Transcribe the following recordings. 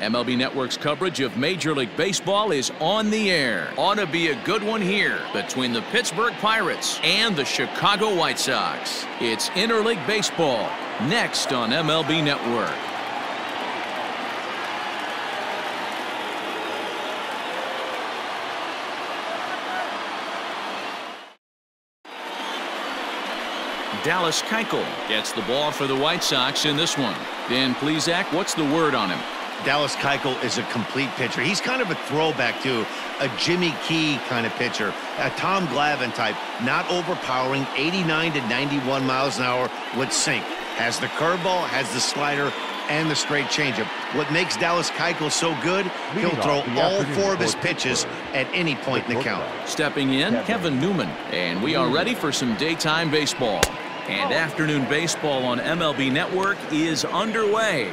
MLB Network's coverage of Major League Baseball is on the air. Ought to be a good one here between the Pittsburgh Pirates and the Chicago White Sox. It's Interleague Baseball next on MLB Network. Dallas Keuchel gets the ball for the White Sox in this one. Dan Plesac, what's the word on him? Dallas Keuchel is a complete pitcher. He's kind of a throwback to a Jimmy Key kind of pitcher, a Tom Glavine type, not overpowering, 89 to 91 miles an hour with sink. Has the curveball, has the slider, and the straight changeup. What makes Dallas Keuchel so good, he'll throw all 4 of his pitches at any point in the count. Stepping in, Kevin Newman, and we are ready for some daytime baseball. And afternoon baseball on MLB Network is underway.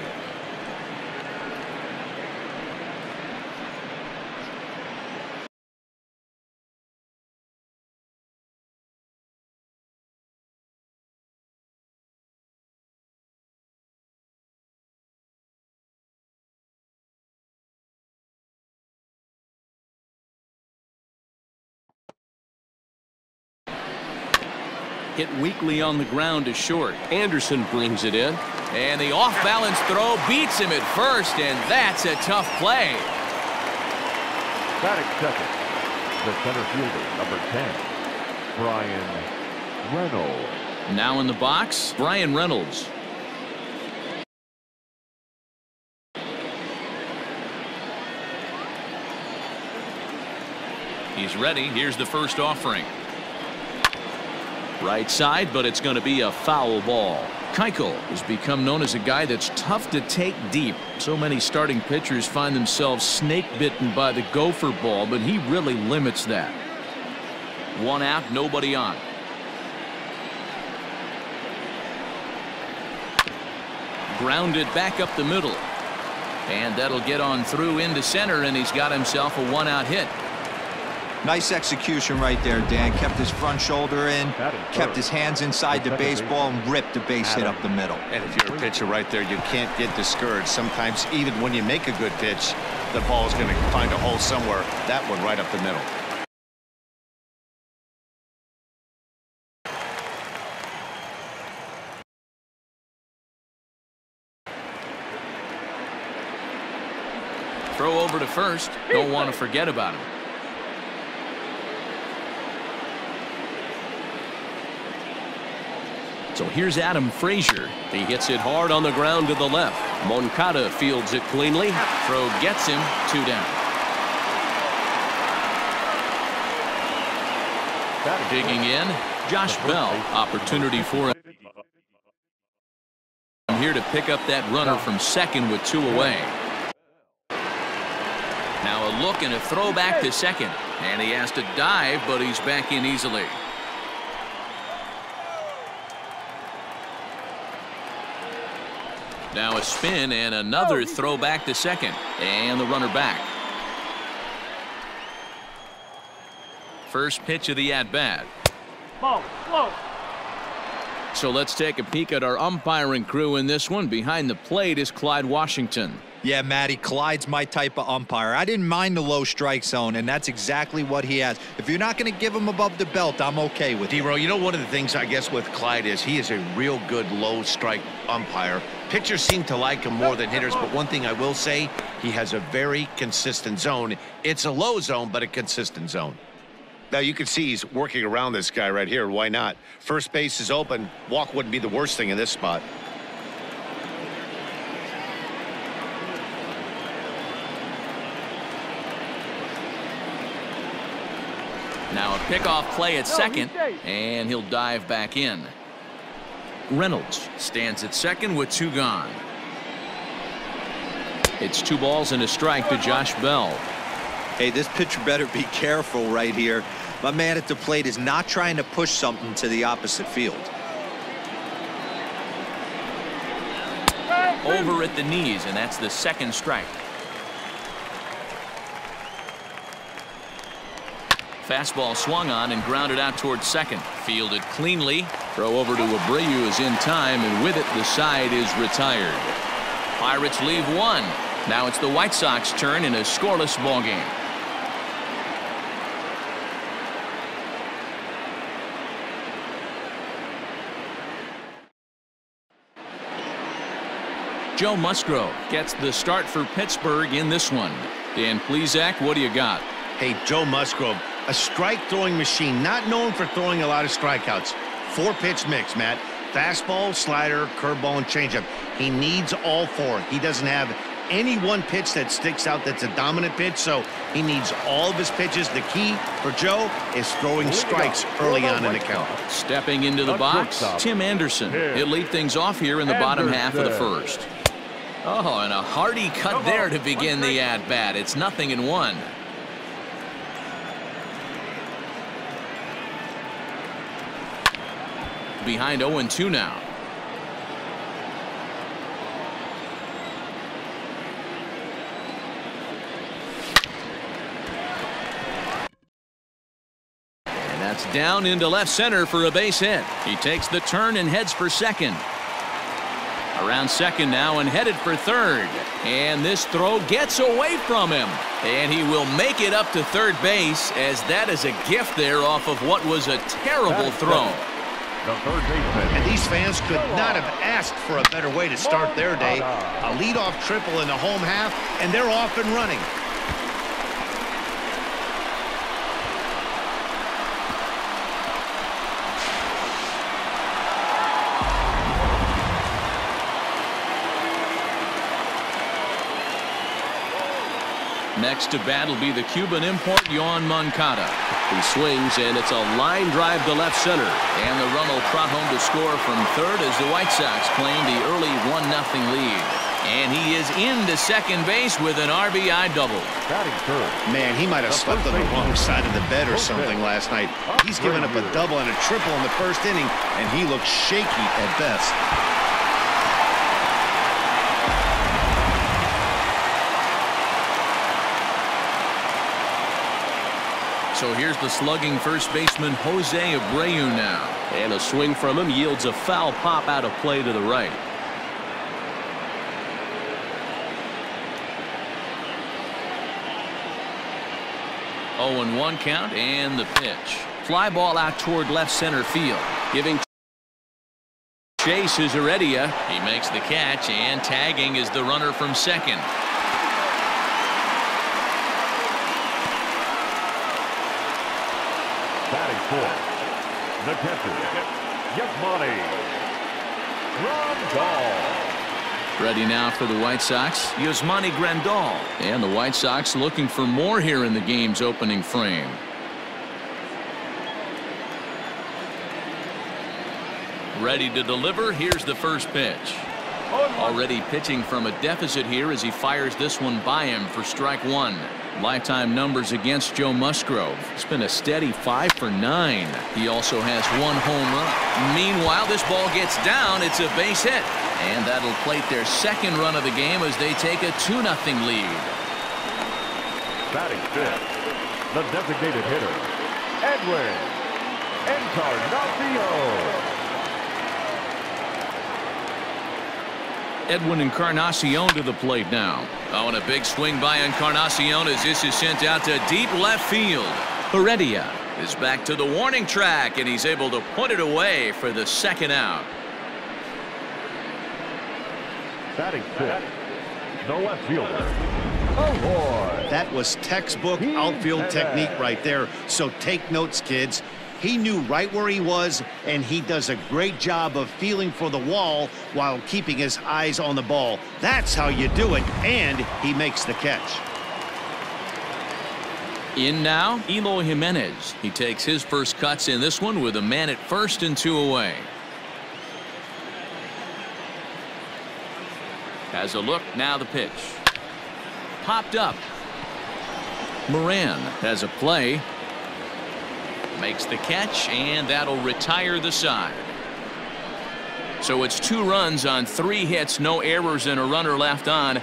Hit weakly on the ground is short. Anderson brings it in. And the off-balance throw beats him at first, and that's a tough play. Batting second, the center fielder, number 10, Bryan Reynolds. Now in the box, Bryan Reynolds. He's ready. Here's the first offering. Right side, but it's going to be a foul ball. Keuchel has become known as a guy that's tough to take deep. So many starting pitchers find themselves snake bitten by the gopher ball, but he really limits that. 1 out, nobody on. Grounded back up the middle. And that'll get on through into center, and he's got himself a 1-out hit. Nice execution right there, Dan. Kept his front shoulder in, kept his hands inside the baseball, and ripped the base hit up the middle. And if you're a pitcher right there, you can't get discouraged. Sometimes even when you make a good pitch, the ball is going to find a hole somewhere. That one right up the middle. Throw over to first. Don't want to forget about him. So here's Adam Frazier. He hits it hard on the ground to the left. Moncada fields it cleanly. Throw gets him. 2 down. Digging in, Josh Bell. Opportunity for him here to pick up that runner from second with 2 away. Now a look and a throw back to second. And he has to dive, but he's back in easily. Now a spin and another throw back to second. And the runner back. First pitch of the at-bat. So let's take a peek at our umpiring crew in this one. Behind the plate is Clyde Washington. Yeah, Matty, Clyde's my type of umpire. I didn't mind the low strike zone, and that's exactly what he has. If you're not going to give him above the belt, I'm okay with it. D-Row, you know, one of the things I guess with Clyde is he is a real good low strike umpire. Pitchers seem to like him more than hitters, but one thing I will say, he has a very consistent zone. It's a low zone, but a consistent zone. Now you can see he's working around this guy right here. Why not? First base is open. Walk wouldn't be the worst thing in this spot. Now a pickoff play at second, and he'll dive back in. Reynolds stands at second with 2 gone. It's 2 balls and a strike to Josh Bell. Hey, this pitcher better be careful right here. My man at the plate is not trying to push something to the opposite field. Over at the knees, and that's the 2nd strike. Fastball swung on and grounded out towards second. Fielded cleanly. Throw over to Abreu is in time, and with it the side is retired. Pirates leave 1. Now it's the White Sox turn in a scoreless ball game. Joe Musgrove gets the start for Pittsburgh in this one. Dan Plesac, what do you got? Hey, Joe Musgrove, a strike-throwing machine, not known for throwing a lot of strikeouts. 4-pitch mix, Matt. Fastball, slider, curveball, and changeup. He needs all 4. He doesn't have any one pitch that sticks out that's a dominant pitch, so he needs all of his pitches. The key for Joe is throwing strikes early on in the count. Stepping into the box, Tim Anderson. He'll lead things off here in the bottom half of the first. Oh, and a hearty cut there to begin the at-bat. It's 0-1. Behind 0-2 now. And that's down into left center for a base hit. He takes the turn and heads for second. Around second now and headed for third. And this throw gets away from him. And he will make it up to third base, as that is a gift there off of what was a terrible throw. The third baseman. And these fans could not have asked for a better way to start their day. A leadoff triple in the home half, and they're off and running. Next to bat will be the Cuban import, Yoan Moncada. He swings, and it's a line drive to left center. And the run will trot home to score from third as the White Sox claim the early 1-0 lead. And he is into second base with an RBI double. Batting third. Man, he might have slept on the wrong side of the bed or something last night. He's given up a double and a triple in the first inning, and he looks shaky at best. So here's the slugging first baseman Jose Abreu now. And a swing from him yields a foul pop out of play to the right. Oh, and 1 count, and the pitch. Fly ball out toward left center field. Giving chase is Heredia. He makes the catch, and tagging is the runner from second. Batting fourth, the catcher, Yasmani Grandal. Ready now for the White Sox, Yasmani Grandal. And the White Sox looking for more here in the game's opening frame. Ready to deliver. Here's the first pitch. Already pitching from a deficit here as he fires this one by him for strike 1. Lifetime numbers against Joe Musgrove. It's been a steady 5 for 9. He also has 1 home run. Meanwhile, this ball gets down. It's a base hit. And that'll plate their second run of the game as they take a 2-0 lead. Batting fifth, the designated hitter, Edwin Encarnacion. Edwin Encarnacion to the plate now. Oh, and a big swing by Encarnacion as this is sent out to deep left field. Heredia is back to the warning track, and he's able to put it away for the second out. Batting fifth, the left fielder, Ahoy. That was textbook outfield technique right there. So take notes, kids. He knew right where he was, and he does a great job of feeling for the wall while keeping his eyes on the ball. That's how you do it, and he makes the catch. In now, Eloy Jimenez. He takes his first cuts in this one with a man at first and 2 away. Has a look, now the pitch. Popped up. Moran has a play. Makes the catch, and that'll retire the side. So it's 2 runs on 3 hits, no errors, and a runner left on.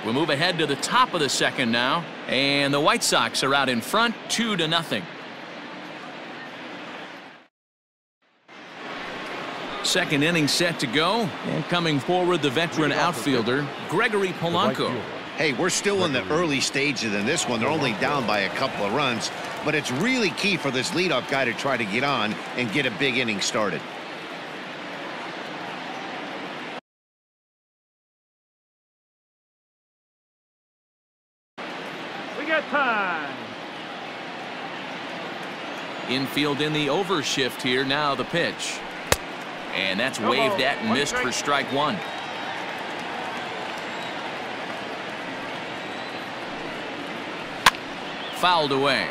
We move ahead to the top of the second now, and the White Sox are out in front 2-0. Second inning set to go, and coming forward the veteran outfielder Gregory Polanco. Hey, we're still in the early stages in this one. They're only down by a couple of runs, but it's really key for this leadoff guy to try to get on and get a big inning started. We got time. Infield in the overshift here. Now the pitch. And that's waved at and missed for strike one. Fouled away.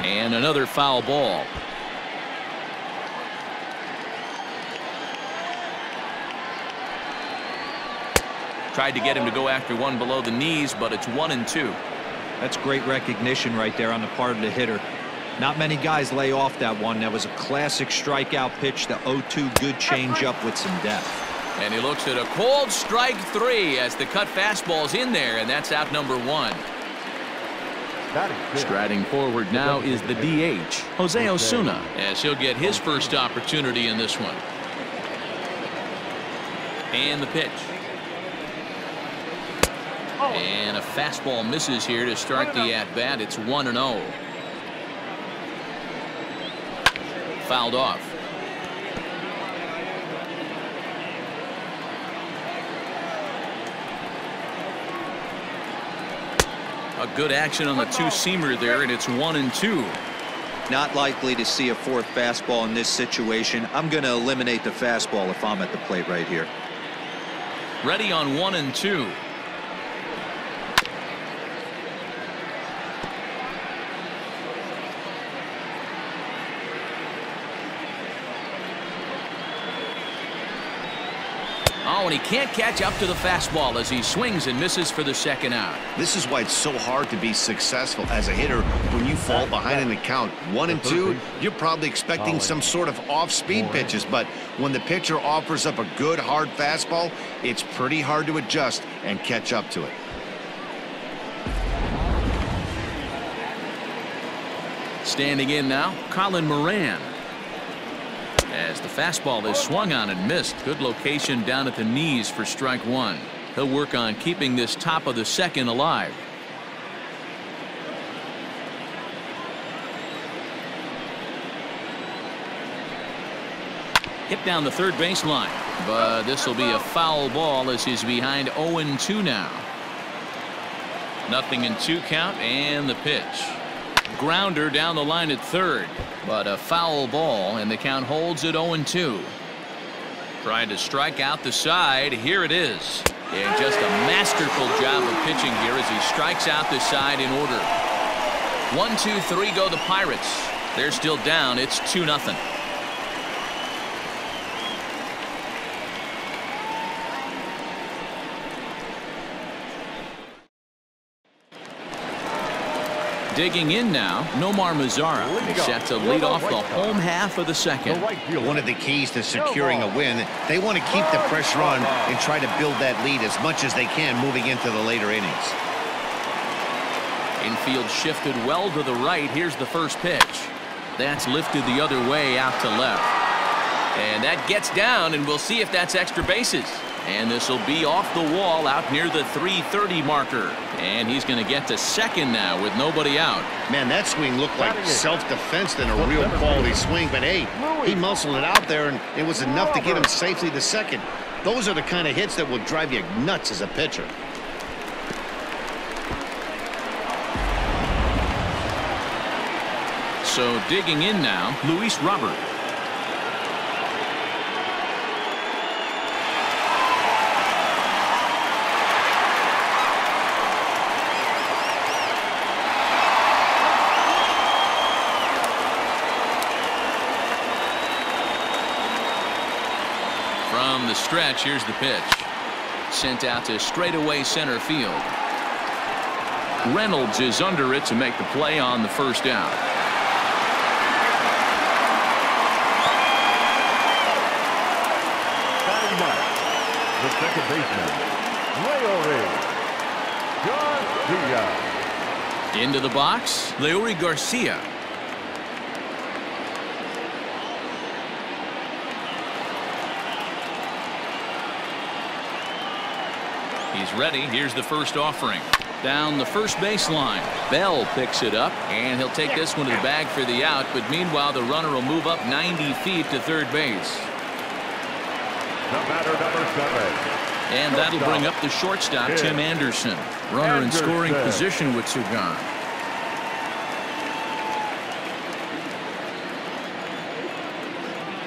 And another foul ball. Tried to get him to go after one below the knees, but it's 1-2. That's great recognition right there on the part of the hitter. Not many guys lay off that one. That was a classic strikeout pitch, the 0-2 good changeup with some depth. And he looks at a cold strike three as the cut fastball's in there, and that's out number one. Striding forward now is the DH, Jose Osuna, as he'll get his first opportunity in this one. And the pitch. And a fastball misses here to start the at-bat. It's 1-0. Fouled off. A good action on the two-seamer there, and it's 1-2. Not likely to see a fourth fastball in this situation. I'm going to eliminate the fastball if I'm at the plate right here. Ready on 1-2. Oh, and he can't catch up to the fastball as he swings and misses for the second out. This is why it's so hard to be successful as a hitter when you fall behind in the count. 1-2, you're probably expecting some sort of off-speed pitches, but when the pitcher offers up a good, hard fastball, it's pretty hard to adjust and catch up to it. Standing in now, Colin Moran. As the fastball is swung on and missed. Good location down at the knees for strike one. He'll work on keeping this top of the second alive. Hit down the third baseline, but this will be a foul ball as he's behind 0-2 now. 0-2 count, and the pitch. Grounder down the line at third, but a foul ball, and the count holds at 0-2. Trying to strike out the side. Here it is. And just a masterful job of pitching here as he strikes out the side in order. 1-2-3 go the Pirates. They're still down. It's 2-0. Digging in now, Nomar Mazara is set to lead off the home half of the second. One of the keys to securing a win, they want to keep the pressure on and try to build that lead as much as they can moving into the later innings. Infield shifted well to the right. Here's the first pitch. That's lifted the other way out to left. And that gets down, and we'll see if that's extra bases. And this will be off the wall out near the 330 marker. And he's going to get to second now with nobody out. Man, that swing looked like self-defense than a real quality swing. But, hey, he muscled it out there, and it was enough to get him safely to second. Those are the kind of hits that will drive you nuts as a pitcher. So digging in now, Luis Robert. From the stretch, here's the pitch. Sent out to straightaway center field. Reynolds is under it to make the play on the first down. The second baseman, Garcia. Into the box, Leury Garcia. He's ready. Here's the first offering. Down the first baseline. Bell picks it up, and he'll take this one to the bag for the out. But meanwhile, the runner will move up 90 feet to third base. The batter, number 7. And that'll bring up the shortstop, Tim Anderson. Runner in scoring position with two gone.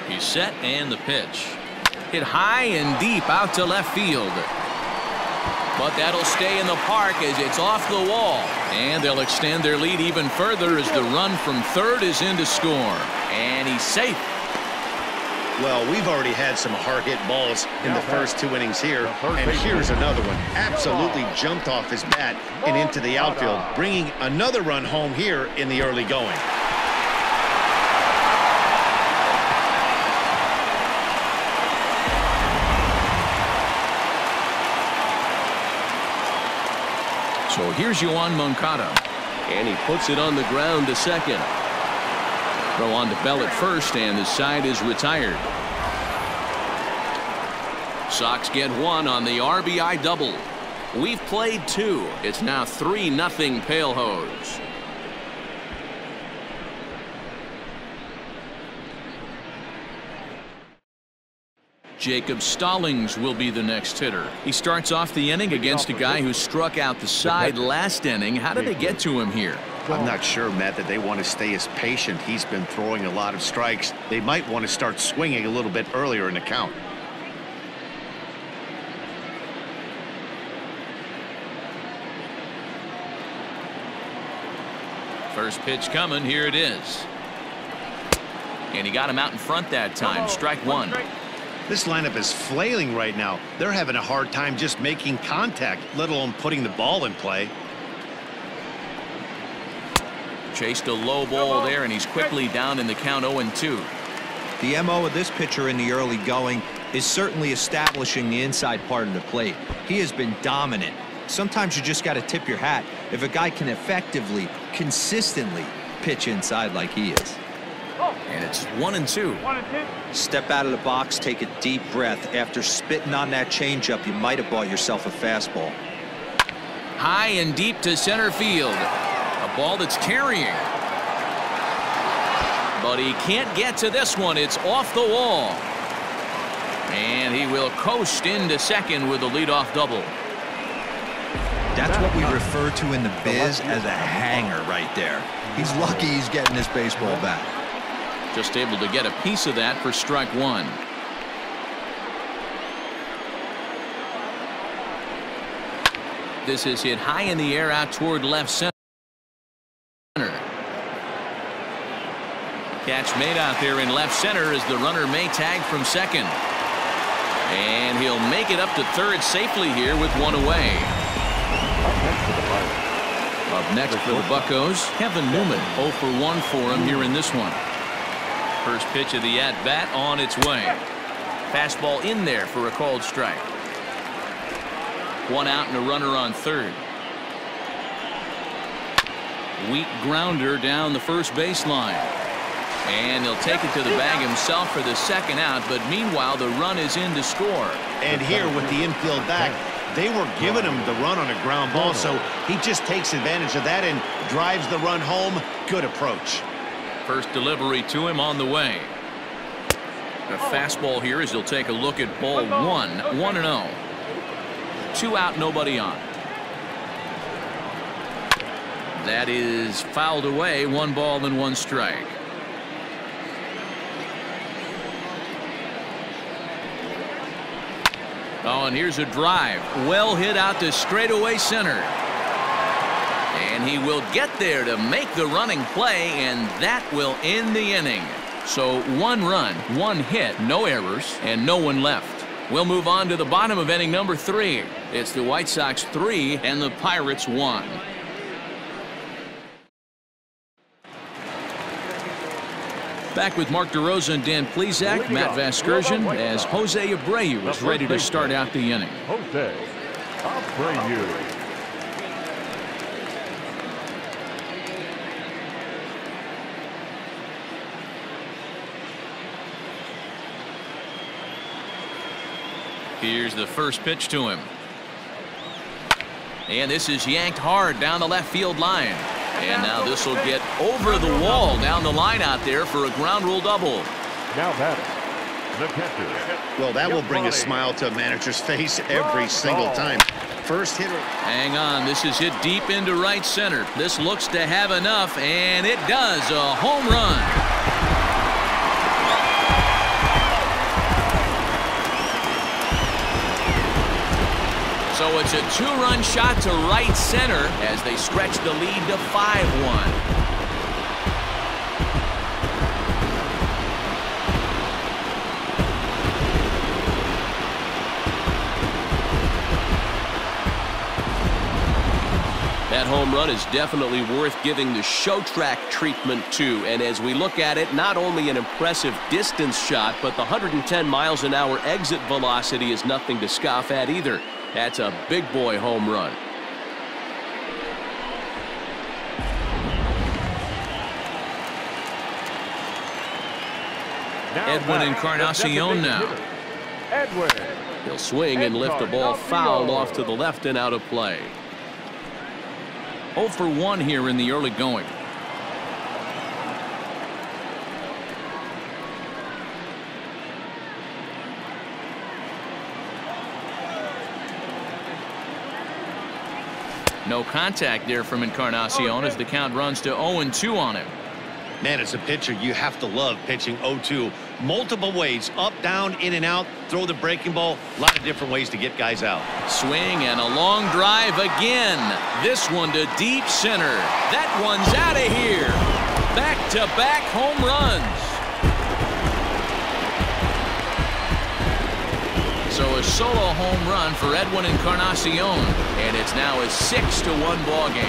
He's set, and the pitch. Hit high and deep out to left field. But that'll stay in the park as it's off the wall. And they'll extend their lead even further as the run from third is in to score. And he's safe. Well, we've already had some hard-hit balls in the first 2 innings here, and here's another one. Absolutely jumped off his bat and into the outfield, bringing another run home here in the early going. So here's Yoan Moncada, and he puts it on the ground to second. Throw on to Bell at first, and the side is retired. Sox get one on the RBI double. We've played 2. It's now 3-0 Pale Hose. Jacob Stallings will be the next hitter. He starts off the inning against a guy who struck out the side last inning. How did they get to him here? I'm not sure, Matt, that they want to stay as patient. He's been throwing a lot of strikes. They might want to start swinging a little bit earlier in the count. First pitch coming. Here it is. And he got him out in front that time. Strike one. This lineup is flailing right now. They're having a hard time just making contact, let alone putting the ball in play. Chased a low ball there, and he's quickly down in the count 0-2. The MO of this pitcher in the early going is certainly establishing the inside part of the plate. He has been dominant. Sometimes you just got to tip your hat if a guy can effectively, consistently pitch inside like he is. And it's 1-2. Step out of the box, take a deep breath. After spitting on that changeup, you might have bought yourself a fastball. High and deep to center field. A ball that's carrying. But he can't get to this one. It's off the wall. And he will coast into second with a leadoff double. That's what we refer to in the biz as a hanger right there. He's lucky he's getting this baseball back. Just able to get a piece of that for strike one. This is hit high in the air out toward left center. Catch made out there in left center as the runner may tag from second. And he'll make it up to third safely here with one away. Up next for the Buccos, Kevin Newman. 0 for 1 for him here in this one. First pitch of the at-bat on its way. Fastball in there for a called strike. One out and a runner on third. Weak grounder down the first baseline. And he'll take it to the bag himself for the second out, but meanwhile the run is in to score. And here with the infield back, they were giving him the run on a ground ball, so he just takes advantage of that and drives the run home. Good approach. First delivery to him on the way. A fastball here as he'll take a look at ball one. 1-0. 2 out, nobody on. That is fouled away. 1 ball and 1 strike. Oh, and here's a drive. Well hit out to straightaway center. And he will get there to make the running play, and that will end the inning. So 1 run, 1 hit, no errors, and no one left. We'll move on to the bottom of inning number 3. It's the White Sox 3 and the Pirates 1. Back with Mark DeRosa and Dan Plesac, Matt Vasgersian, as Jose Abreu is ready to start out the inning. Jose Abreu. Here's the first pitch to him. And this is yanked hard down the left field line. And now this will get over the wall down the line out there for a ground rule double. Now batting, the catcher. Well, that will bring a smile to a manager's face every single time. First hitter. Hang on, this is hit deep into right center. This looks to have enough, and it does. A home run. So it's a 2-run shot to right center as they stretch the lead to 5-1. That home run is definitely worth giving the show track treatment to. And as we look at it, not only an impressive distance shot, but the 110 miles an hour exit velocity is nothing to scoff at either. That's a big boy home run. Edwin Encarnacion now. Edwin. He'll swing and lift the ball foul off to the left and out of play. 0 for 1 here in the early going. No contact there from Encarnacion as the count runs to 0-2 on him. Man, as a pitcher, you have to love pitching 0-2. Multiple ways, up, down, in and out, throw the breaking ball. A lot of different ways to get guys out. Swing and a long drive again. This one to deep center. That one's out of here. Back-to-back home runs. So a solo home run for Edwin Encarnacion, and it's now a 6-1 ball game.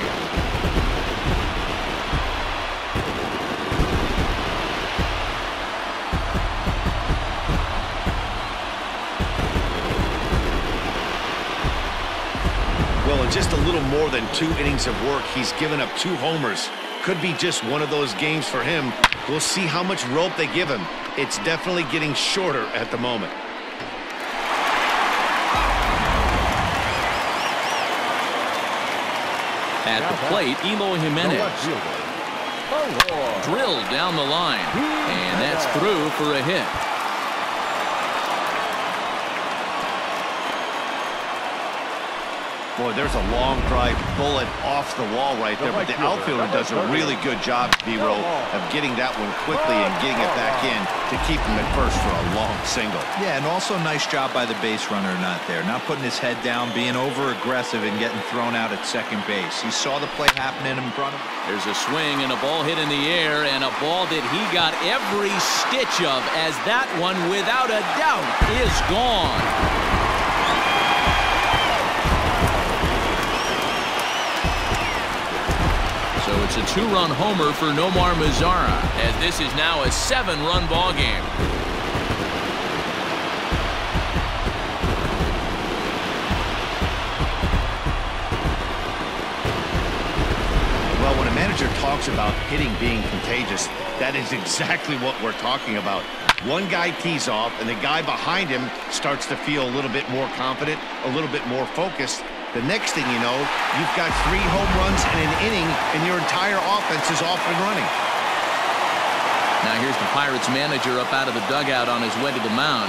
Well, in just a little more than 2 innings of work, he's given up 2 homers. Could be just one of those games for him. We'll see how much rope they give him. It's definitely getting shorter at the moment. At the plate, Eloy Jimenez. Drilled down the line, and that's through for a hit. Boy, there's a long drive bullet off the wall right there, but the outfielder does a really good job, B-Row, of getting that one quickly and getting it back in to keep him at first for a long single. Yeah, and also nice job by the base runner not there, not putting his head down, being over-aggressive and getting thrown out at second base. He saw the play happening in front of him. There's a swing and a ball hit in the air, and a ball that he got every stitch of, as that one, without a doubt, is gone. So it's a 2-run homer for Nomar Mazara, as this is now a 7-run ball game. Well, when a manager talks about hitting being contagious, that is exactly what we're talking about. One guy tees off, and the guy behind him starts to feel a little bit more confident, a little bit more focused. The next thing you know, you've got 3 home runs in an inning, and your entire offense is off and running. Now here's the Pirates manager up out of the dugout on his way to the mound,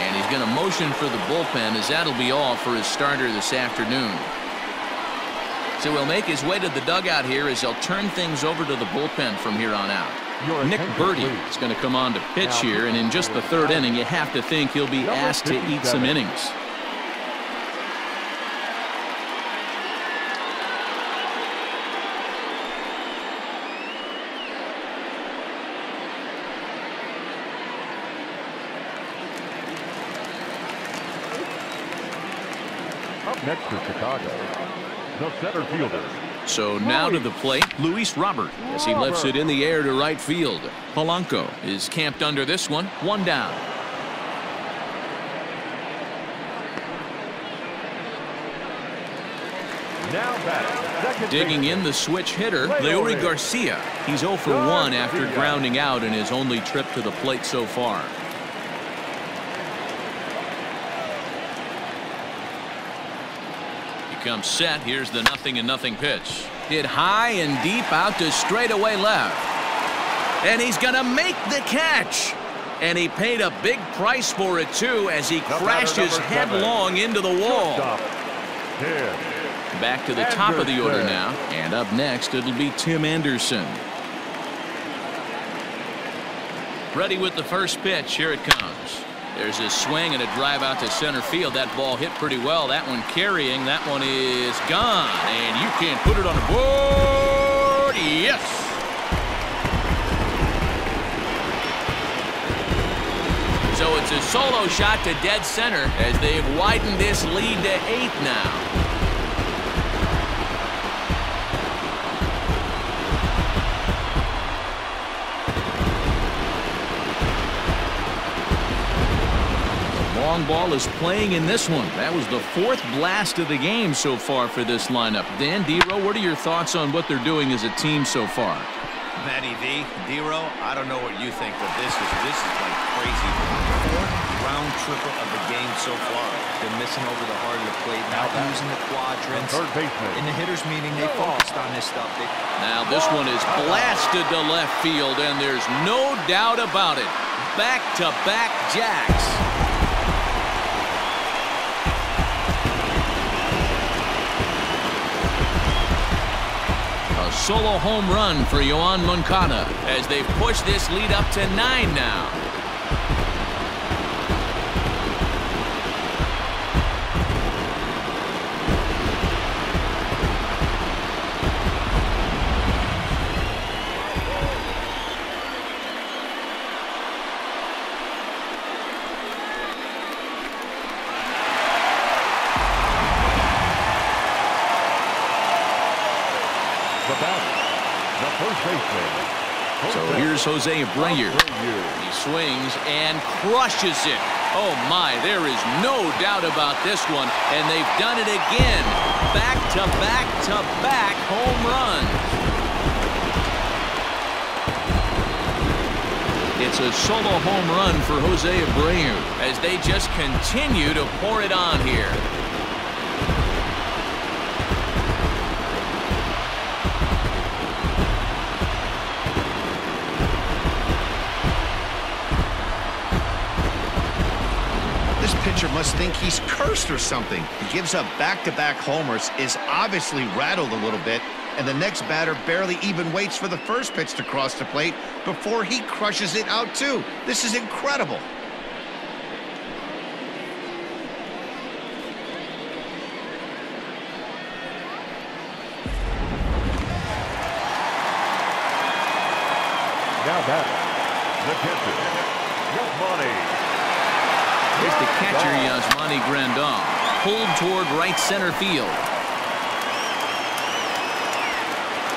and he's going to motion for the bullpen, as that'll be all for his starter this afternoon. So he'll make his way to the dugout here as they'll turn things over to the bullpen from here on out. Nick Birdie is going to come on to pitch here, and in just the 3rd inning, you have to think he'll be asked to eat some innings. Up next for Chicago, the center fielder. So now to the plate, Luis Robert, as he lifts it in the air to right field. Polanco is camped under this one, 1 down. Now batting, digging in the switch hitter, Leury Garcia. He's 0 for 1 after grounding out in his only trip to the plate so far. comes set. Here's the 0-0 pitch. Hit high and deep out to straightaway left. And he's going to make the catch. And he paid a big price for it, too, as he crashes headlong into the wall. Back to the top of the order now. And up next, it'll be Tim Anderson. Ready with the first pitch. Here it comes. There's a swing and a drive out to center field. That ball hit pretty well. That one carrying. That one is gone. And you can't put it on the board. Yes. So it's a solo shot to dead center as they've widened this lead to 8 now. Long ball is playing in this one. That was the 4th blast of the game so far for this lineup. Dan, D-Row, what are your thoughts on what they're doing as a team so far? Matty V, D-Row, I don't know what you think, but this is like crazy. 4th round tripper of the game so far. They're missing over the heart of the plate, not using the quadrants. In the hitters meeting, they focused on this stuff. Now this one is blasted to left field, and there's no doubt about it. Back-to-back jacks. Solo home run for Yoan Moncada as they've pushed this lead up to 9 now. So here's Jose Abreu. He swings and crushes it. Oh my, there is no doubt about this one. And they've done it again. Back-to-back-to-back home runs. It's a solo home run for Jose Abreu as they just continue to pour it on here. Pitcher must think he's cursed or something. He gives up back-to-back homers, is obviously rattled a little bit, and the next batter barely even waits for the first pitch to cross the plate before he crushes it out too. This is incredible. Now batting, the pitcher, Yasmani. Here's the catcher, Yasmani Grandal, pulled toward right center field.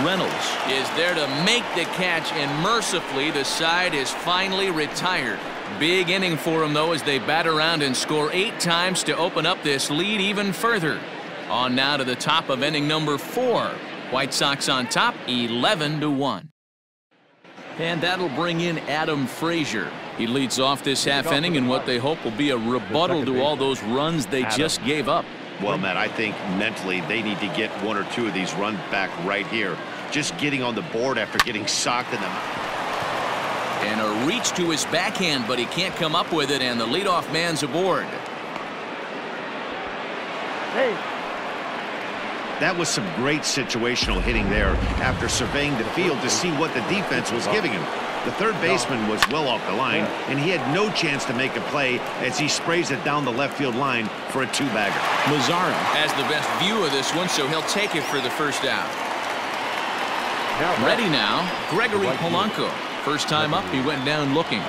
Reynolds is there to make the catch, and mercifully the side is finally retired. Big inning for him, though, as they bat around and score 8 times to open up this lead even further. On now to the top of inning number 4. White Sox on top, 11-1. And that'll bring in Adam Frazier. He leads off this half inning in what they hope will be a rebuttal to all those runs they just gave up. Well, Matt, I think mentally they need to get 1 or 2 of these runs back right here. Just getting on the board after getting socked in them. And a reach to his backhand, but he can't come up with it, and the leadoff man's aboard. Hey. That was some great situational hitting there after surveying the field to see what the defense was giving him. The third baseman was well off the line, and he had no chance to make a play as he sprays it down the left field line for a 2-bagger. Mazzara has the best view of this one, so he'll take it for the first out. Ready now, Gregory Polanco. First time up, he went down looking.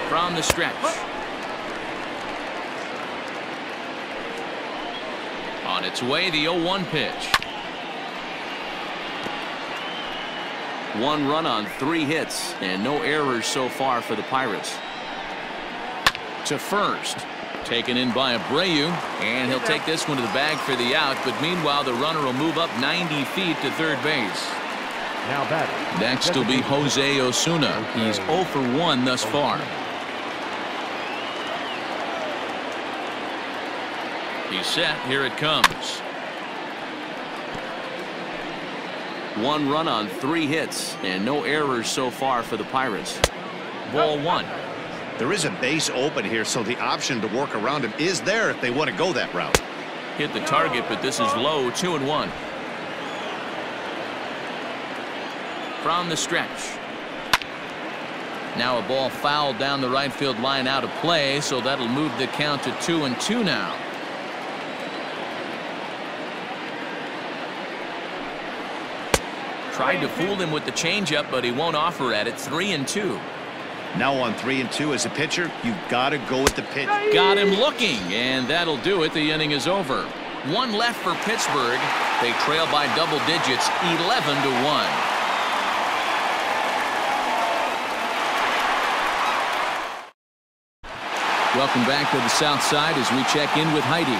From the stretch. On its way, the 0-1 pitch. 1 run on 3 hits, and no errors so far for the Pirates. To first. Taken in by Abreu, and he'll take this one to the bag for the out, but meanwhile the runner will move up 90 feet to third base. Now batting. Next will be Jose Osuna. He's 0 for 1 thus far. He's set. Here it comes. 1 run on 3 hits and no errors so far for the Pirates. Ball 1. There is a base open here, so the option to work around him is there if they want to go that route. Hit the target, but this is low. 2-1. From the stretch. Now a ball fouled down the right field line out of play, so that'll move the count to 2-2 now. Tried to fool him with the changeup, but he won't offer at it. 3-2. Now on 3-2 as a pitcher, you've got to go with the pitch. Got him looking, and that'll do it. The inning is over. 1 left for Pittsburgh. They trail by double digits, 11-1. Welcome back to the South Side as we check in with Heidi.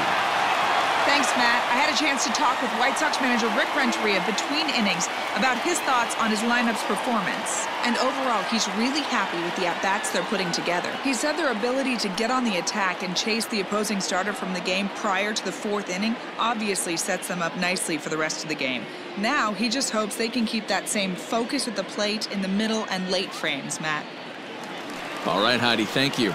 Thanks, Matt. I had a chance to talk with White Sox manager Rick Renteria between innings about his thoughts on his lineup's performance. And overall, he's really happy with the at-bats they're putting together. He said their ability to get on the attack and chase the opposing starter from the game prior to the 4th inning obviously sets them up nicely for the rest of the game. Now, he just hopes they can keep that same focus at the plate in the middle and late frames, Matt. All right, Heidi, thank you.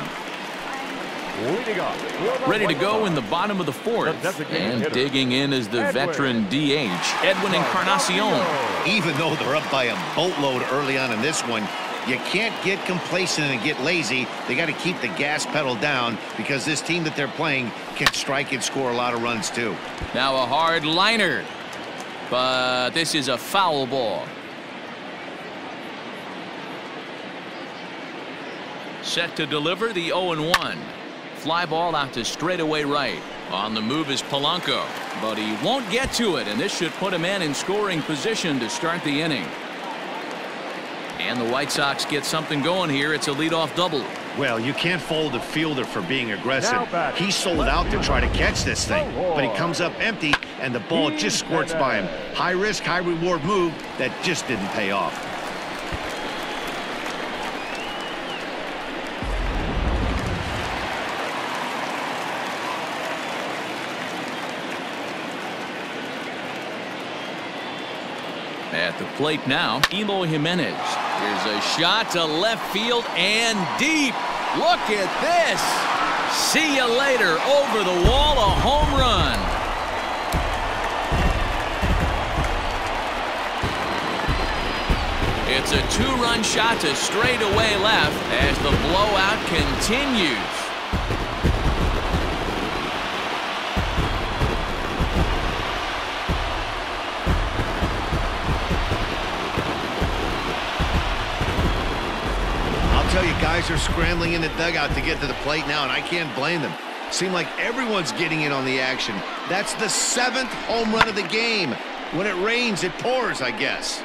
Ready to go in the bottom of the 4th. And digging in is the veteran DH, Edwin Encarnacion. Even though they're up by a boatload early on in this one, you can't get complacent and get lazy. They got to keep the gas pedal down because this team that they're playing can strike and score a lot of runs too. Now a hard liner. But this is a foul ball. Set to deliver the 0-1. Fly ball out to straightaway right. On the move is Polanco, but he won't get to it, and this should put a man in scoring position to start the inning. And the White Sox get something going here. It's a leadoff double. Well, you can't fault the fielder for being aggressive. He sold out to try to catch this thing, but he comes up empty, and the ball just squirts by him. High risk, high reward move that just didn't pay off. At the plate now, Eloy Jimenez. Here's a shot to left field and deep. Look at this. See you later. Over the wall, a home run. It's a 2-run shot to straightaway left as the blowout continues. Tell you, guys are scrambling in the dugout to get to the plate now, and I can't blame them. Seems like everyone's getting in on the action. That's the 7th home run of the game. When it rains, it pours, I guess.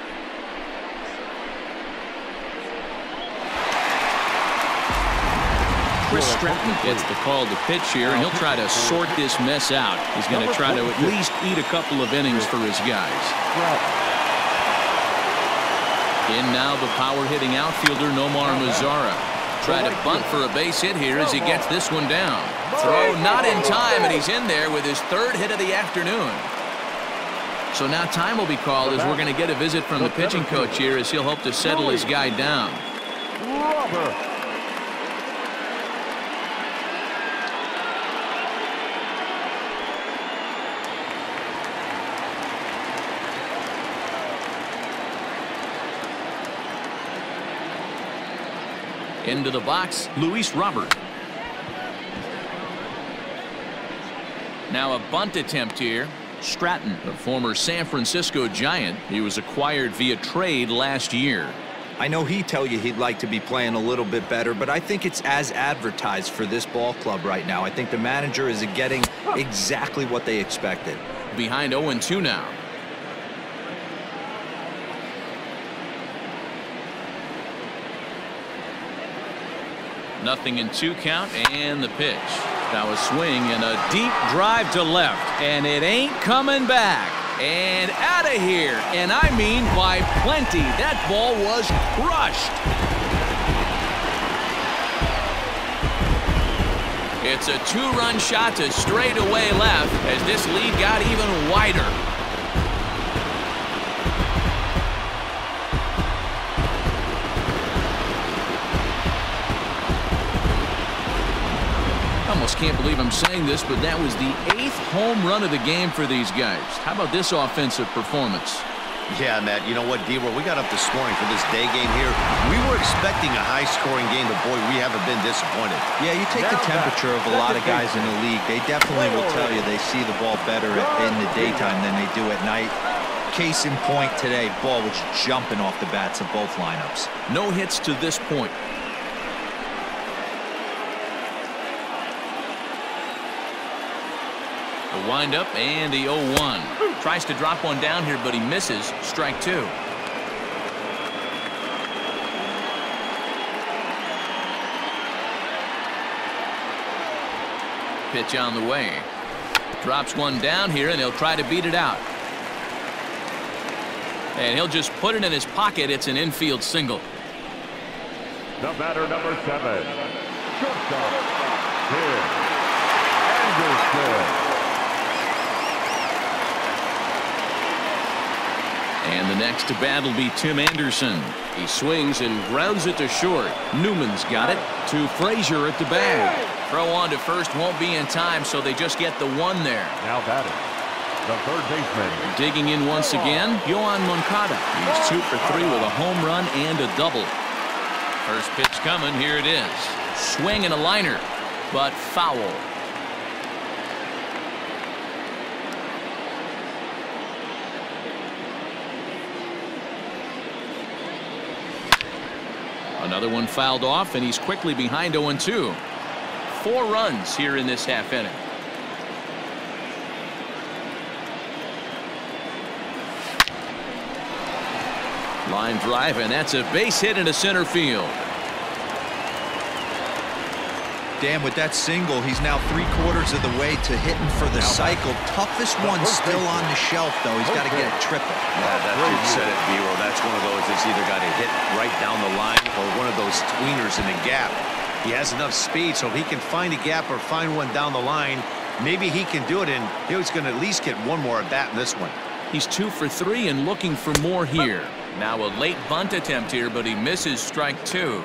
Chris Stratton gets the call to pitch here, and he'll try to sort this mess out. He's going to try to at least eat a couple of innings for his guys. In now the power-hitting outfielder Nomar Mazara. Try to bunt for a base hit here as he gets this one down. Throw not in time, and he's in there with his 3rd hit of the afternoon. So now time will be called as we're going to get a visit from the pitching coach here as he'll hope to settle his guy down. Into the box, Luis Robert. Now a bunt attempt here. Stratton, a former San Francisco Giant. He was acquired via trade last year. I know he'd tell you he'd like to be playing a little bit better, but I think it's as advertised for this ball club right now. I think the manager is getting exactly what they expected. Behind 0-2 now. Nothing in 2 count, and the pitch. Now a swing and a deep drive to left, and it ain't coming back. And out of here, and I mean by plenty. That ball was crushed. It's a 2-run shot to straightaway left as this lead got even wider. almost can't believe I'm saying this, but that was the 8th home run of the game for these guys. How about this offensive performance? Yeah, Matt, you know what, D-Roll, we got up this morning for this day game here. We were expecting a high-scoring game, but, boy, we haven't been disappointed. Yeah, you take the temperature of a lot of guys in the league. They definitely will tell you they see the ball better in the daytime than they do at night. Case in point today, ball was jumping off the bats of both lineups. No hits to this point. The windup and the 0-1. Tries to drop one down here, but he misses. Strike 2. Pitch on the way. Drops one down here, and he'll try to beat it out. And he'll just put it in his pocket. It's an infield single. The batter, number 7. Shortstop, Tim Anderson. And the next to bat will be Tim Anderson. He swings and grounds it to short. Newman's got it to Frazier at the bag. Throw on to first won't be in time, so they just get the 1 there. Now batting, the third baseman. Digging in once again, Yohan Moncada. He's 2 for 3 with a home run and a double. First pitch coming, here it is. Swing and a liner, but foul. Another one fouled off, and he's quickly behind 0-2. 4 runs here in this half inning. Line drive, and that's a base hit into center field. Dan, with that single, he's now 3/4 of the way to hitting for the cycle. Toughest one still on the shelf, though. He's got to get a triple. Yeah, that's what you said it, B-Roll. That's one of those that's either got to hit right down the line or one of those tweeners in the gap. He has enough speed, so if he can find a gap or find one down the line, maybe he can do it, and he's going to at least get one more at bat in this one. He's 2 for 3 and looking for more here. Now a late bunt attempt here, but he misses. Strike 2.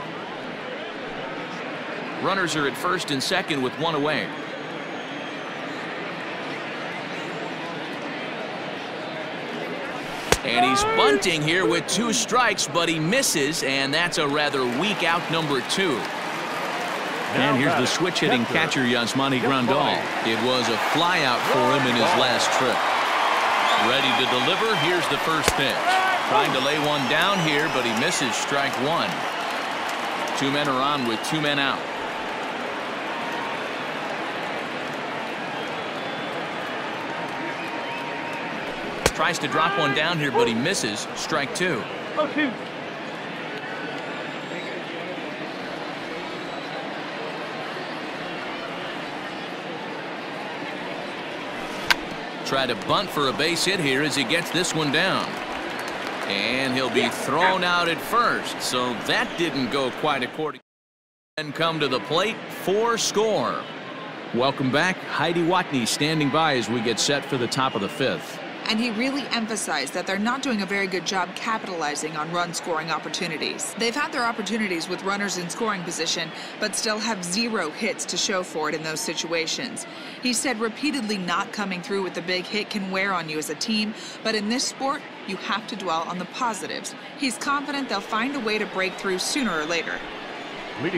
Runners are at first and second with 1 away. And he's bunting here with 2 strikes, but he misses, and that's a rather weak out, number 2. And here's the switch-hitting catcher, Yasmani Grandal. It was a flyout for him in his last trip. Ready to deliver. Here's the first pitch. Trying to lay one down here, but he misses. Strike 1. 2 men are on with 2 men out. Tries to drop one down here, but he misses. Strike 2. Try to bunt for a base hit here as he gets this one down. And he'll be thrown out at first, so that didn't go quite according. And come to the plate for score. Welcome back. Heidi Watney standing by as we get set for the top of the 5th. And he really emphasized that they're not doing a very good job capitalizing on run-scoring opportunities. They've had their opportunities with runners in scoring position, but still have 0 hits to show for it in those situations. He said repeatedly not coming through with the big hit can wear on you as a team, but in this sport, you have to dwell on the positives. He's confident they'll find a way to break through sooner or later.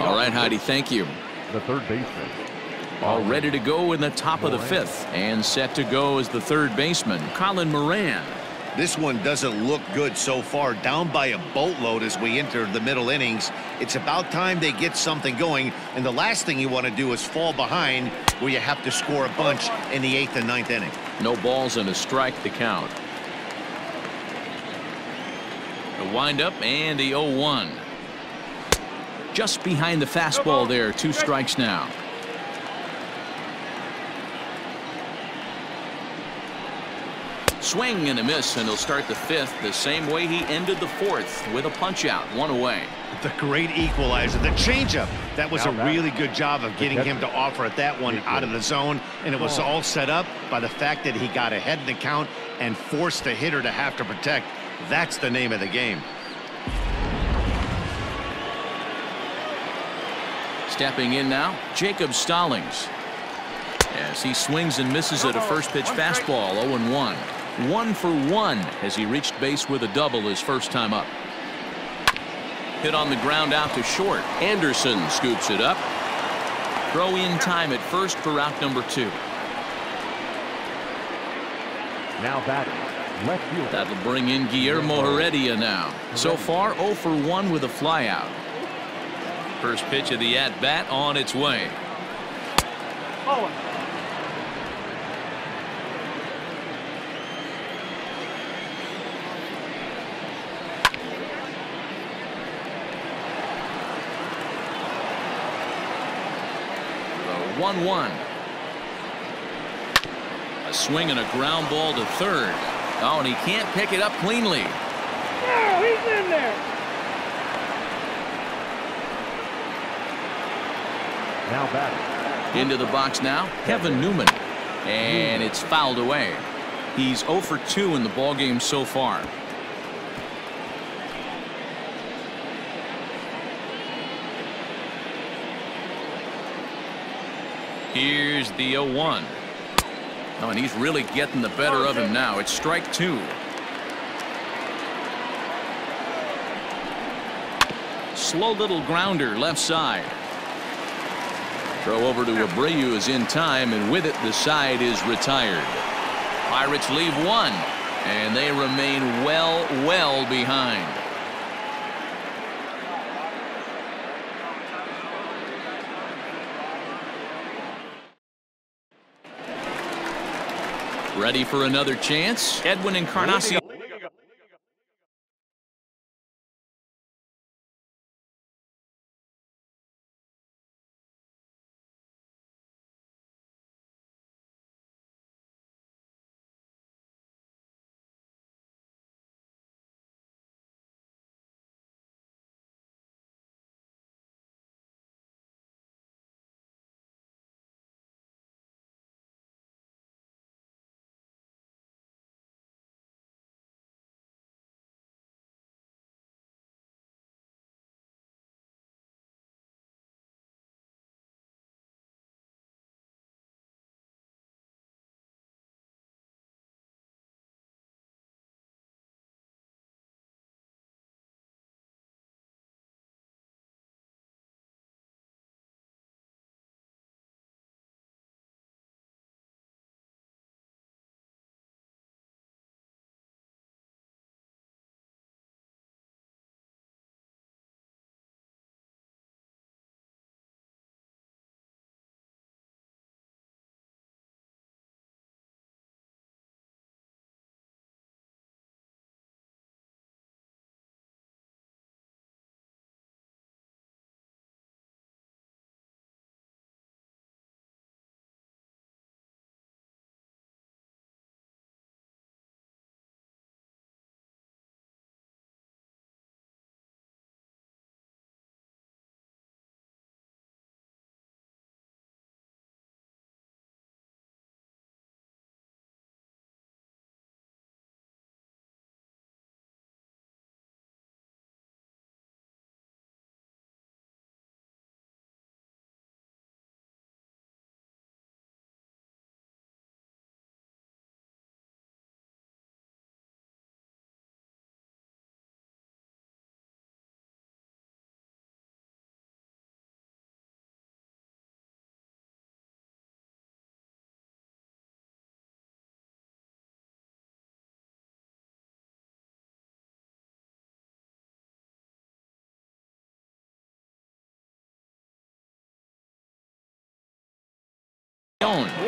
All right, Heidi, thank you. The third baseman. All ready to go in the top of the 5th. And set to go is the third baseman, Colin Moran. This one doesn't look good so far. Down by a boatload as we enter the middle innings. It's about time they get something going. And the last thing you want to do is fall behind where you have to score a bunch in the 8th and 9th inning. No balls and a strike to count. The windup and the 0-1. Just behind the fastball there. 2 strikes now. Swing and a miss, and he'll start the 5th the same way he ended the 4th with a punch out, 1 away. The great equalizer, the changeup. That was a really good job of getting him to offer at that one out of the zone, and it was all set up by the fact that he got ahead in the count and forced the hitter to have to protect. That's the name of the game. Stepping in now, Jacob Stallings. As he swings and misses at a first pitch fastball. 0-1. 1 for 1 as he reached base with a double his first time up. Hit on the ground out to short. Anderson scoops it up. Throw in time at first for out number 2. Now batting, left field. That'll bring in Guillermo Heredia now. So far 0 for 1 with a flyout. First pitch of the at-bat on its way. The 1-1. A swing and a ground ball to third. Oh, and he can't pick it up cleanly. No, he's in there. Now batting. Into the box now, Kevin Newman. And it's fouled away. He's 0 for 2 in the ballgame so far. Here's the 0-1. Oh, and he's really getting the better of him now. It's strike 2. Slow little grounder left side. Throw over to Abreu is in time, and with it the side is retired. Pirates leave 1, and they remain well behind. Ready for another chance? Edwin Encarnacion.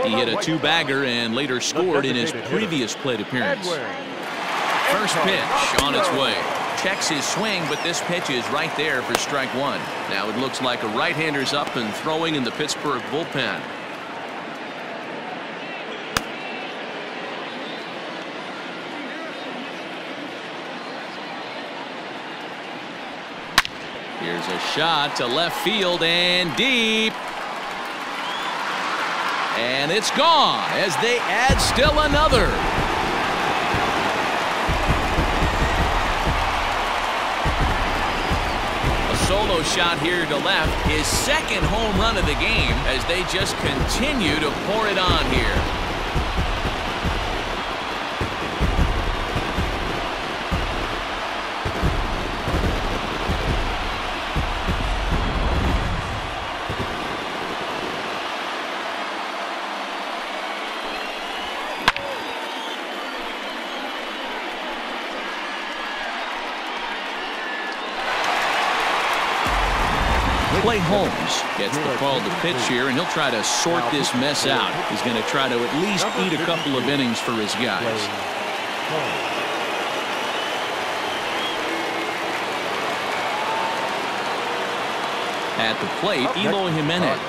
He hit a 2-bagger and later scored in his previous plate appearance. First pitch on its way. Checks his swing, but this pitch is right there for strike 1. Now it looks like a right-hander's up and throwing in the Pittsburgh bullpen. Here's a shot to left field and deep. And it's gone as they add still another. A solo shot here to left. His second home run of the game as they just continue to pour it on here. Clay Holmes gets the call to pitch here, and he'll try to sort this mess out. He's going to try to at least eat a couple of innings for his guys. At the plate, Eloy Jimenez.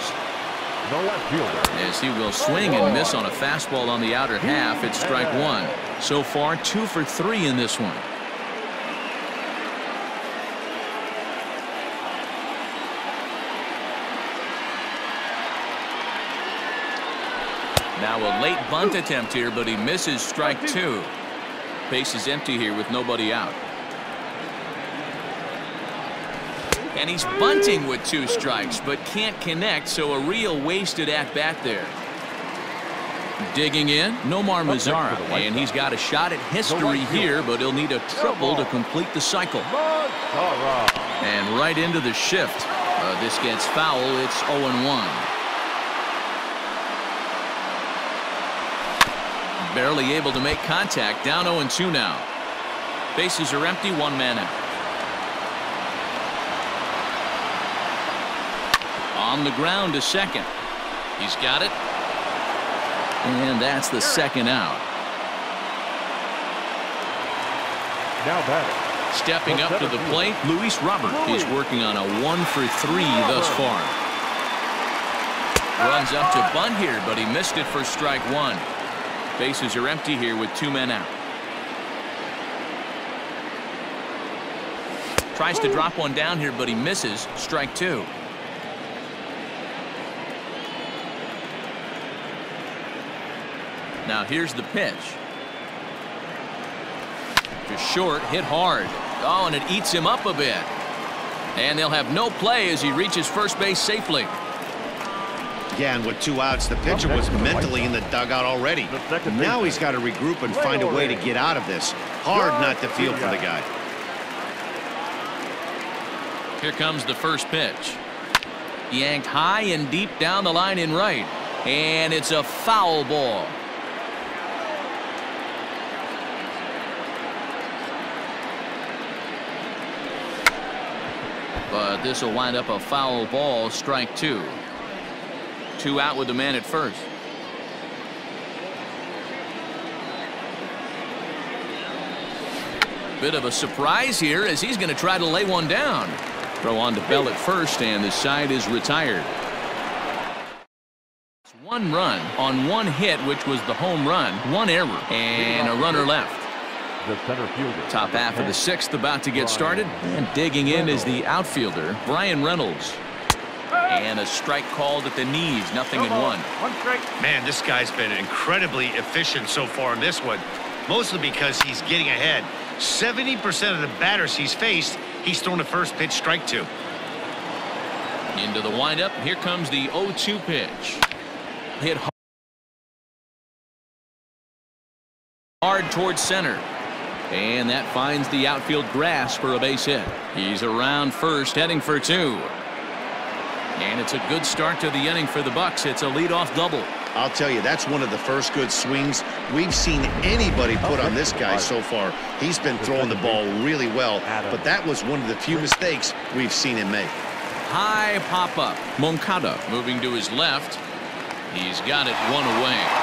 As he will swing and miss on a fastball on the outer half, it's strike one. So far, 2 for 3 in this one. Now a late bunt attempt here, but he misses strike 2. Base is empty here with nobody out. And he's bunting with 2 strikes, but can't connect, so a real wasted at-bat there. Digging in, Nomar Mazara, and he's got a shot at history here, but he'll need a triple to complete the cycle. And right into the shift. This gets foul. It's 0-1. Barely able to make contact. Down 0-2 now. Bases are empty. 1 man out. On the ground to second. He's got it. And that's the second out. Now batting. Stepping up to the plate, Luis Robert. He's working on a 1 for 3 thus far. Runs up to bunt here, but he missed it for strike 1. Bases are empty here with 2 men out. Tries to drop one down here, but he misses. Strike 2. Now here's the pitch. Just short, hit hard. Oh, and it eats him up a bit. And they'll have no play as he reaches first base safely. Yeah, and with 2 outs, the pitcher was mentally in the dugout already. Now he's got to regroup and find a way to get out of this. Hard not to feel for the guy. Here comes the first pitch. Yanked high and deep down the line in right. And it's a foul ball. But this will wind up a foul ball. Strike 2. 2 out with the man at first. Bit of a surprise here as he's going to try to lay one down. Throw on to Bell at first, and the side is retired. It's 1 run on 1 hit, which was the home run. 1 error and a runner left. The center fielder. Top half of the 6th about to get started, and digging in is the outfielder Brian Reynolds. And a strike called at the knees. 0-1. Man, this guy's been incredibly efficient so far in this one, mostly because he's getting ahead. 70% of the batters he's faced, he's thrown the first pitch. Strike 2. Into the windup. Here comes the 0-2 pitch. Hit hard towards center. And that finds the outfield grass for a base hit. He's around first, heading for 2. And it's a good start to the inning for the Bucks. It's a leadoff double. I'll tell you, that's one of the first good swings we've seen anybody put on this guy so far. He's been throwing the ball really well, but that was one of the few mistakes we've seen him make. High pop-up. Moncada moving to his left. He's got it 1 away.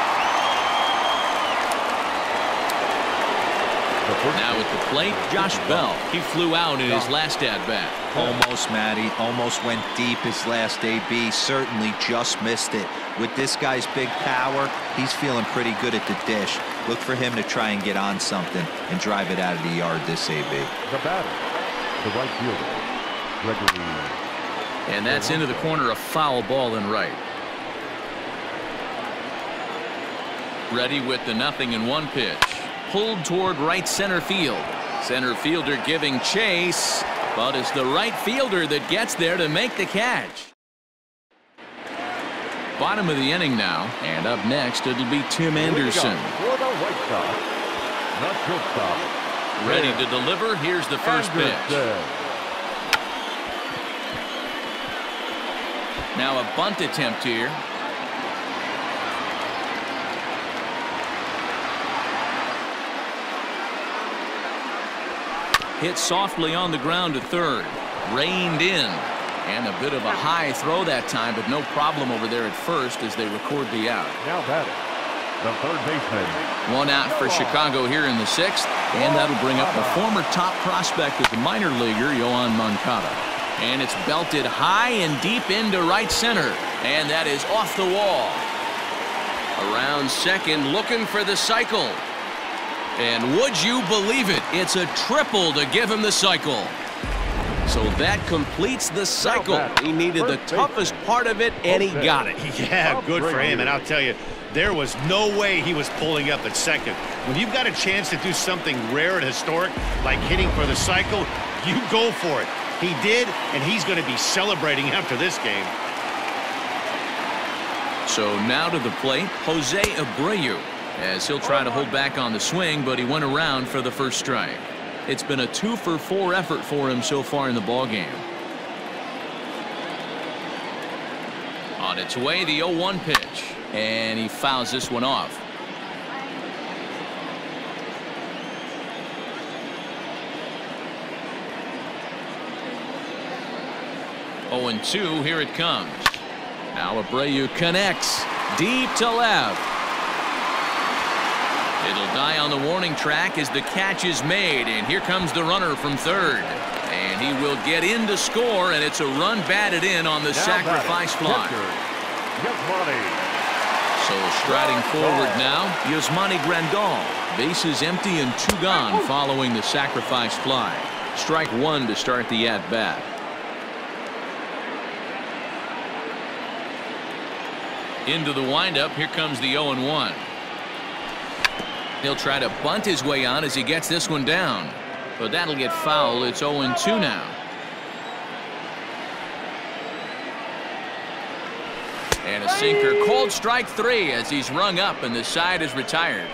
Now at the plate, Josh Bell. He flew out in his last at-bat. Almost, Matty. Almost went deep his last AB. Certainly just missed it. With this guy's big power, he's feeling pretty good at the dish. Look for him to try and get on something and drive it out of the yard this AB. The batter, the right fielder, Gregory. And that's into the corner, a foul ball in right. Ready with the 0-1 pitch. Pulled toward right center field. Center fielder giving chase. But it's the right fielder that gets there to make the catch. Bottom of the inning now, and up next it'll be Tim Anderson. For the White Sox, the shortstop. Ready to deliver. Here's the first pitch. Now a bunt attempt here. Hit softly on the ground to third. Reined in. And a bit of a high throw that time, but no problem over there at first as they record the out. Now batting, the third baseman. One out for Chicago here in the sixth, and that'll bring up the former top prospect as a minor leaguer, Yoan Moncada. And it's belted high and deep into right center, and that is off the wall. Around second, looking for the cycle. And would you believe it? It's a triple to give him the cycle. So that completes the cycle. He needed the toughest part of it, and he got it. Yeah, good for him. And I'll tell you, there was no way he was pulling up at second. When you've got a chance to do something rare and historic, like hitting for the cycle, you go for it. He did, and he's going to be celebrating after this game. So now to the plate, Jose Abreu, as he'll try to hold back on the swing, but he went around for the first strike. It's been a 2-for-4 effort for him so far in the ballgame. On its way, the 0-1 pitch, and he fouls this one off. Oh, 0-2, here it comes. Now Abreu connects deep to left. It'll die on the warning track as the catch is made, and here comes the runner from third. And he will get in to score, and it's a run batted in on the sacrifice fly. So striding forward now, Yasmani Grandal. Bases empty and 2 gone following the sacrifice fly. Strike 1 to start the at-bat. Into the windup, here comes the 0-1. He'll try to bunt his way on as he gets this one down. But that'll get foul. It's 0-2 now. And a sinker. Cold strike 3 as he's rung up and the side is retired.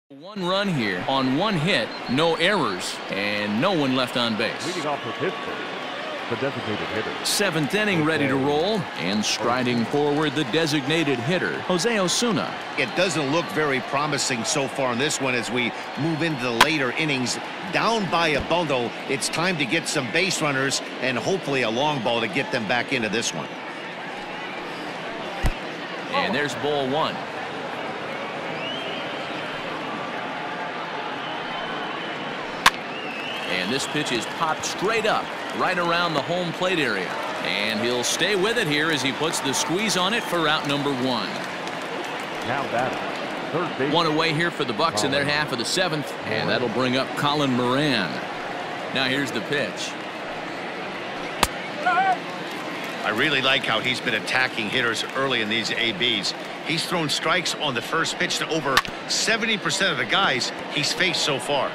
1 run here on 1 hit, no errors, and no one left on base. Leading off for Pittsburgh, the designated hitter. 7th inning ready to roll, and striding forward the designated hitter, Jose Osuna. It doesn't look very promising so far in this one as we move into the later innings. Down by a bundle, it's time to get some base runners and hopefully a long ball to get them back into this one. And there's ball 1. And this pitch is popped straight up, right around the home plate area. And he'll stay with it here as he puts the squeeze on it for out number 1. Now batting, third base. 1 away here for the Bucks in their half of the 7th, and that'll bring up Colin Moran. Now here's the pitch. I really like how he's been attacking hitters early in these ABs. He's thrown strikes on the first pitch to over 70% of the guys he's faced so far.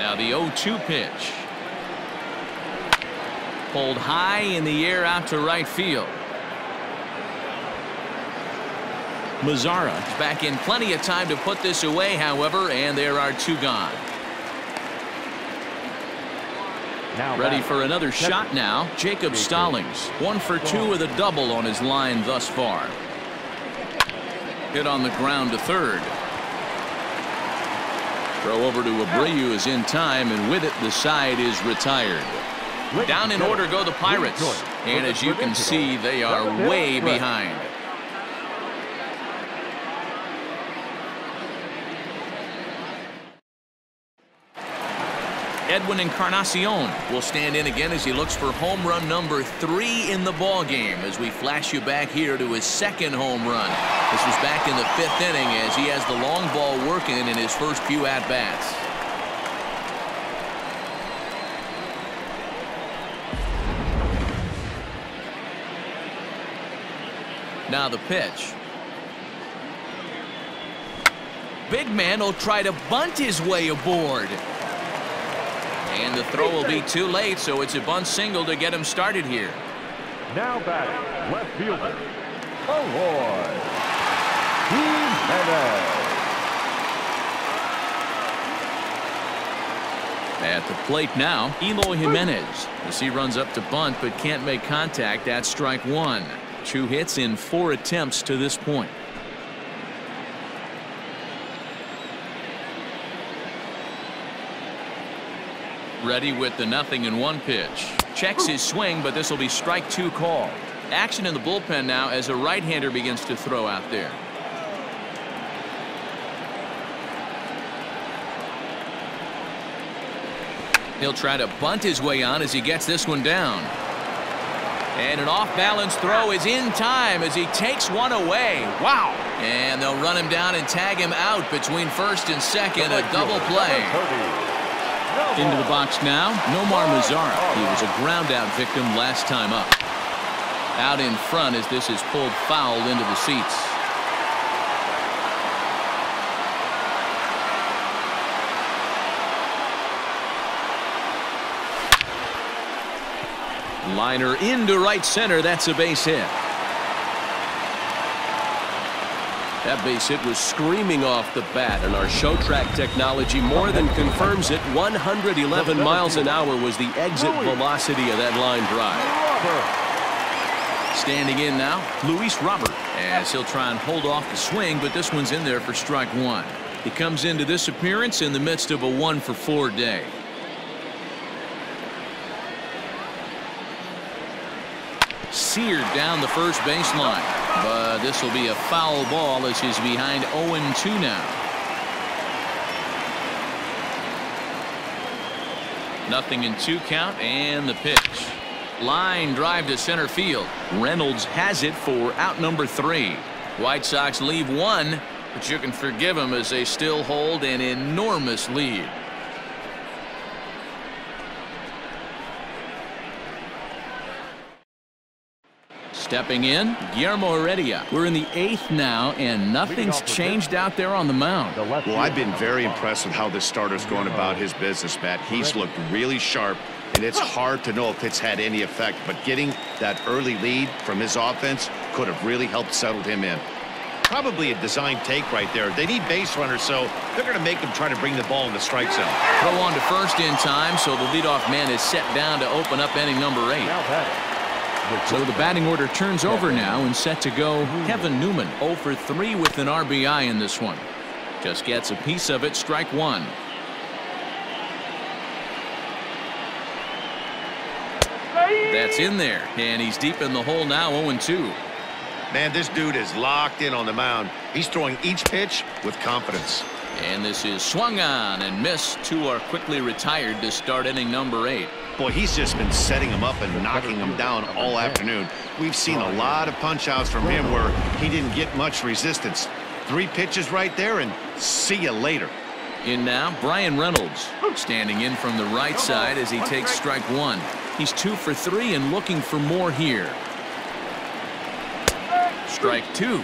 Now the 0-2 pitch. Pulled high in the air out to right field. Mazzara is back in plenty of time to put this away, however, and there are 2 gone. Now ready for another shot now. Jacob Stallings, 1 for 2 with a double on his line thus far. Hit on the ground to third. Throw over to Abreu is in time, and with it the side is retired. Down in order go the Pirates, and as you can see, they are way behind. Edwin Encarnacion will stand in again as he looks for home run number 3 in the ball game as we flash you back here to his 2nd home run. This was back in the 5th inning as he has the long ball working in his first few at-bats. Now the pitch. Big man will try to bunt his way aboard. And the throw will be too late, so it's a bunt single to get him started here. Now batting, left fielder, Eloy Jimenez. At the plate now, Eloy Jimenez, as he runs up to bunt but can't make contact. That's strike one. 2 hits in 4 attempts to this point. Ready with the 0-1 pitch. Checks his swing, but this will be strike 2 called. Action in the bullpen now as a right-hander begins to throw out there. He'll try to bunt his way on as he gets this one down. And an off-balance throw is in time as he takes one away. Wow. And they'll run him down and tag him out between first and second. A double play. Into the box now, Nomar Mazara. He was a ground-out victim last time up. Out in front as this is pulled foul into the seats. Liner into right center. That's a base hit. That base hit was screaming off the bat, and our show track technology more than confirms it. 111 miles an hour was the exit velocity of that line drive. Standing in now, Luis Robert, as he'll try and hold off the swing, but this one's in there for strike one. He comes into this appearance in the midst of a 1-for-4 day. Seared down the first baseline, but this will be a foul ball as he's behind 0-2 now. 0-2 count, and the pitch. Line drive to center field. Reynolds has it for out number 3. White Sox leave one, but you can forgive them as they still hold an enormous lead. Stepping in, Guillermo Heredia. We're in the 8th now, and nothing's changed out there on the mound. Well, I've been very impressed with how this starter's going about his business, Matt. He's looked really sharp, and it's hard to know if it's had any effect, but getting that early lead from his offense could have really helped settle him in. Probably a design take right there. They need base runners, so they're going to make him try to bring the ball in the strike zone. Throw on to first in time, so the leadoff man is set down to open up inning number 8. So the batting order turns over now and set to go Kevin Newman. 0 for 3 with an RBI in this one. Just gets a piece of it, strike one. That's in there, and he's deep in the hole now, 0-2. Man, this dude is locked in on the mound. He's throwing each pitch with confidence. And this is swung on and missed. 2 are quickly retired to start inning number 8. Boy, he's just been setting him up and knocking him down all afternoon. We've seen a lot of punch-outs from him where he didn't get much resistance. 3 pitches right there, and see you later. In now, Brian Reynolds, standing in from the right side as he takes strike one. He's 2 for 3 and looking for more here. Strike 2.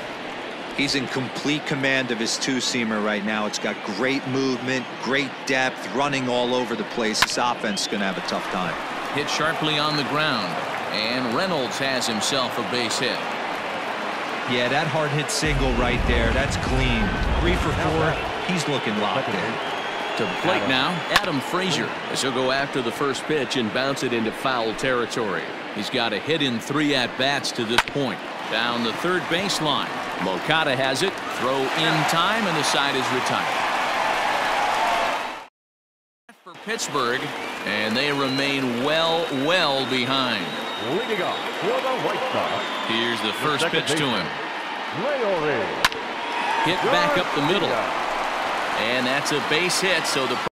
He's in complete command of his two-seamer right now. It's got great movement, great depth, running all over the place. This offense is going to have a tough time. Hit sharply on the ground, and Reynolds has himself a base hit. Yeah, that hard hit single right there. That's clean. 3 for 4. He's looking locked in. To the plate now, Adam Frazier, as he'll go after the first pitch and bounce it into foul territory. He's got a hit in 3 at-bats to this point. Down the third baseline. Moncada has it. Throw in time, and the side is retired. For Pittsburgh, and they remain well behind. Leading off for the White Sox. Here's the first pitch to him. Hit back up the middle. And that's a base hit, so the